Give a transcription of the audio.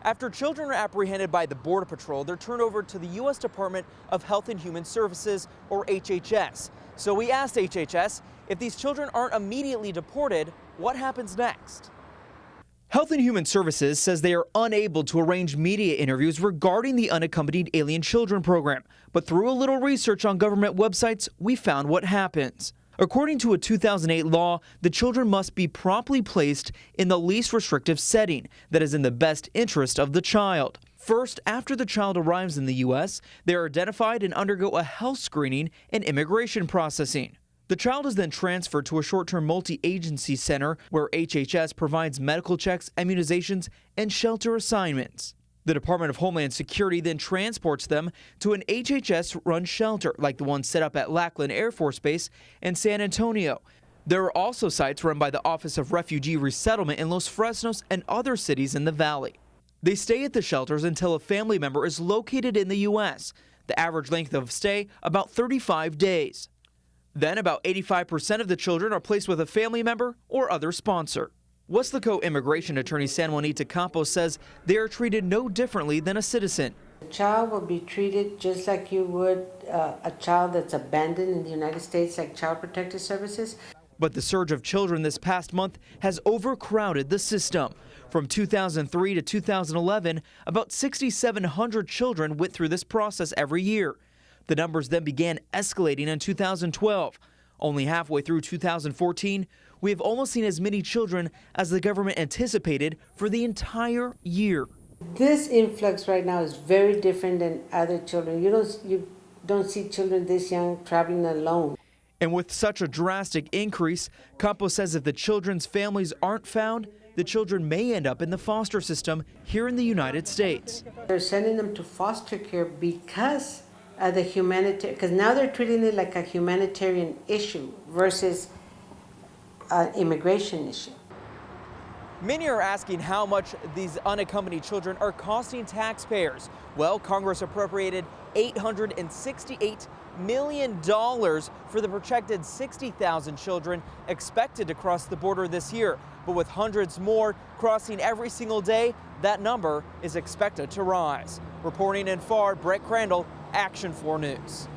After children are apprehended by the Border Patrol, they're turned over to the U.S. Department of Health and Human Services, or HHS. So we asked HHS, if these children aren't immediately deported, what happens next? Health and Human Services says they are unable to arrange media interviews regarding the Unaccompanied Alien Children program. But through a little research on government websites, we found what happens. According to a 2008 law, the children must be promptly placed in the least restrictive setting that is in the best interest of the child. First, after the child arrives in the U.S., they are identified and undergo a health screening and immigration processing. The child is then transferred to a short-term multi-agency center where HHS provides medical checks, immunizations, and shelter assignments. The Department of Homeland Security then transports them to an HHS-run shelter like the one set up at Lackland Air Force Base in San Antonio. There are also sites run by the Office of Refugee Resettlement in Los Fresnos and other cities in the valley. They stay at the shelters until a family member is located in the U.S. The average length of stay, about 35 days. Then about 85% of the children are placed with a family member or other sponsor. Weslaco immigration attorney San Juanita Campos says they are treated no differently than a citizen. The child will be treated just like you would a child that's abandoned in the United States, like Child Protective Services. But the surge of children this past month has overcrowded the system. From 2003 to 2011, about 6,700 children went through this process every year. The numbers then began escalating in 2012. Only halfway through 2014, we have almost seen as many children as the government anticipated for the entire year. This influx right now is very different than other children. You don't see children this young traveling alone. And with such a drastic increase, Campos says if the children's families aren't found, the children may end up in the foster system here in the United States. They're sending them to foster care because of the humanitarian, because now they're treating it like a humanitarian issue versus an immigration issue. Many are asking how much these unaccompanied children are costing taxpayers. Well, Congress appropriated $868 million for the projected 60,000 children expected to cross the border this year. But with hundreds more crossing every single day, that number is expected to rise. Reporting in FAR, Brett Crandall, Action 4 News.